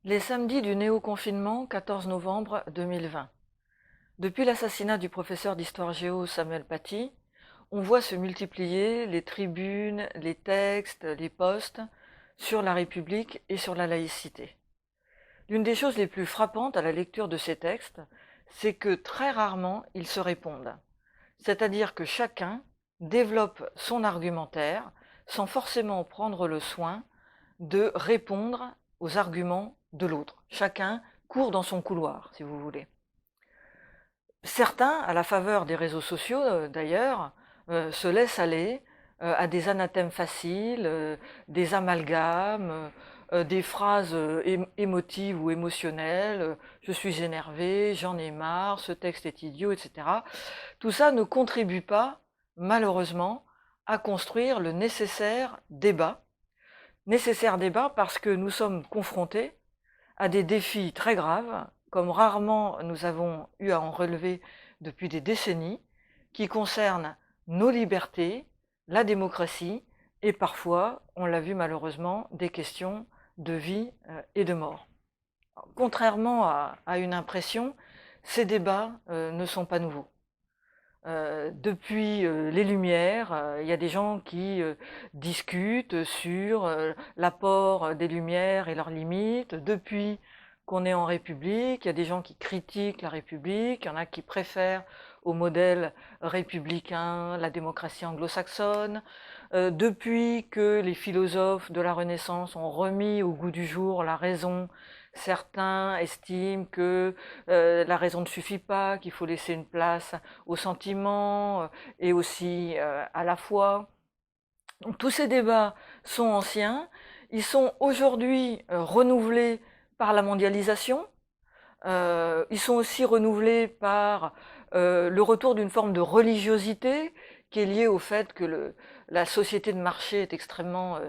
Les samedis du néo-confinement, 14 novembre 2020. Depuis l'assassinat du professeur d'histoire géo Samuel Paty, on voit se multiplier les tribunes, les textes, les posts sur la République et sur la laïcité. L'une des choses les plus frappantes à la lecture de ces textes, c'est que très rarement ils se répondent. C'est-à-dire que chacun développe son argumentaire sans forcément prendre le soin de répondre aux arguments de l'autre. Chacun court dans son couloir, si vous voulez. Certains, à la faveur des réseaux sociaux d'ailleurs, se laissent aller à des anathèmes faciles, des amalgames, des phrases émotives ou émotionnelles, je suis énervé, j'en ai marre, ce texte est idiot, etc. Tout ça ne contribue pas, malheureusement, à construire le nécessaire débat. Nécessaire débat parce que nous sommes confrontés à des défis très graves, comme rarement nous avons eu à en relever depuis des décennies, qui concernent nos libertés, la démocratie et parfois, on l'a vu malheureusement, des questions de vie et de mort. Contrairement à une impression, ces débats ne sont pas nouveaux. Depuis les Lumières, il y a des gens qui discutent sur l'apport des Lumières et leurs limites. Depuis qu'on est en République, il y a des gens qui critiquent la République, il y en a qui préfèrent au modèle républicain la démocratie anglo-saxonne. Depuis que les philosophes de la Renaissance ont remis au goût du jour la raison, certains estiment que la raison ne suffit pas, qu'il faut laisser une place aux sentiments et aussi à la foi. Donc, tous ces débats sont anciens, ils sont aujourd'hui renouvelés par la mondialisation, ils sont aussi renouvelés par le retour d'une forme de religiosité qui est liée au fait que la société de marché est extrêmement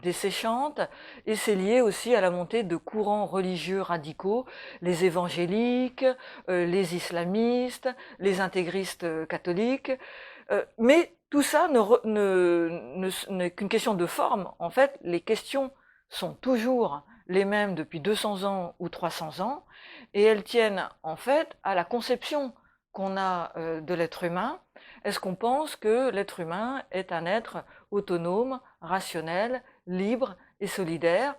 desséchante, et c'est lié aussi à la montée de courants religieux radicaux, les évangéliques, les islamistes, les intégristes catholiques, mais tout ça n'est qu'une question de forme. En fait, les questions sont toujours les mêmes depuis 200 ans ou 300 ans, et elles tiennent en fait à la conception qu'on a de l'être humain. Est-ce qu'on pense que l'être humain est un être autonome, rationnel, libre et solidaire?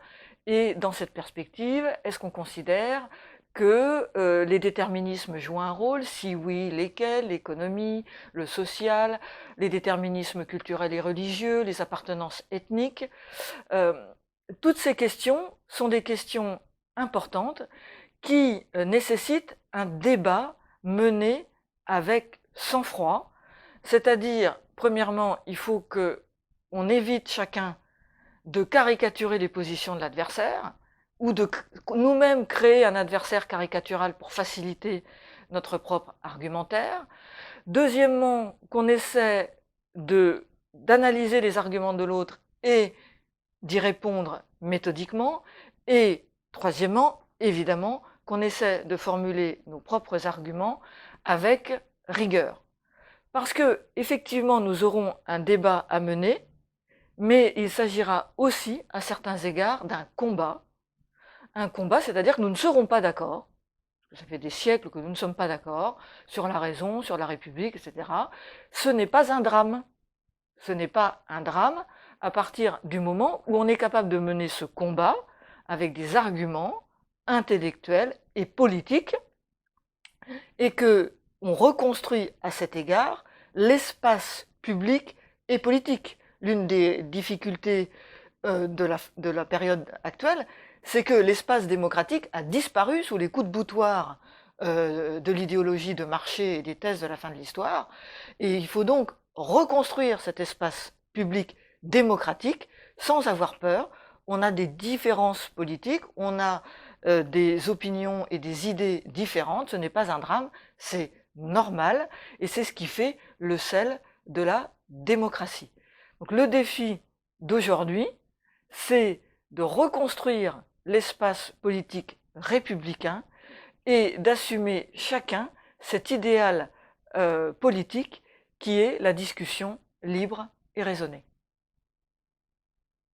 Et dans cette perspective, est-ce qu'on considère que les déterminismes jouent un rôle? Si oui, lesquels? L'économie, le social, les déterminismes culturels et religieux, les appartenances ethniques. Toutes ces questions sont des questions importantes qui nécessitent un débat mené avec sang-froid, c'est-à-dire, premièrement, il faut qu'on évite chacun de caricaturer les positions de l'adversaire, ou de nous-mêmes créer un adversaire caricatural pour faciliter notre propre argumentaire. Deuxièmement, qu'on essaie d'analyser les arguments de l'autre et d'y répondre méthodiquement. Et troisièmement, évidemment, qu'on essaie de formuler nos propres arguments avec rigueur. Parce que, effectivement, nous aurons un débat à mener, mais il s'agira aussi, à certains égards, d'un combat. Un combat, c'est-à-dire que nous ne serons pas d'accord, ça fait des siècles que nous ne sommes pas d'accord, sur la raison, sur la République, etc. Ce n'est pas un drame. Ce n'est pas un drame à partir du moment où on est capable de mener ce combat avec des arguments intellectuels et politiques, et que on reconstruit à cet égard l'espace public et politique. L'une des difficultés de la période actuelle, c'est que l'espace démocratique a disparu sous les coups de boutoir de l'idéologie de marché et des thèses de la fin de l'histoire, et il faut donc reconstruire cet espace public démocratique sans avoir peur. On a des différences politiques, on a des opinions et des idées différentes, ce n'est pas un drame, c'est normal, et c'est ce qui fait le sel de la démocratie. Donc le défi d'aujourd'hui, c'est de reconstruire l'espace politique républicain et d'assumer chacun cet idéal politique qui est la discussion libre et raisonnée.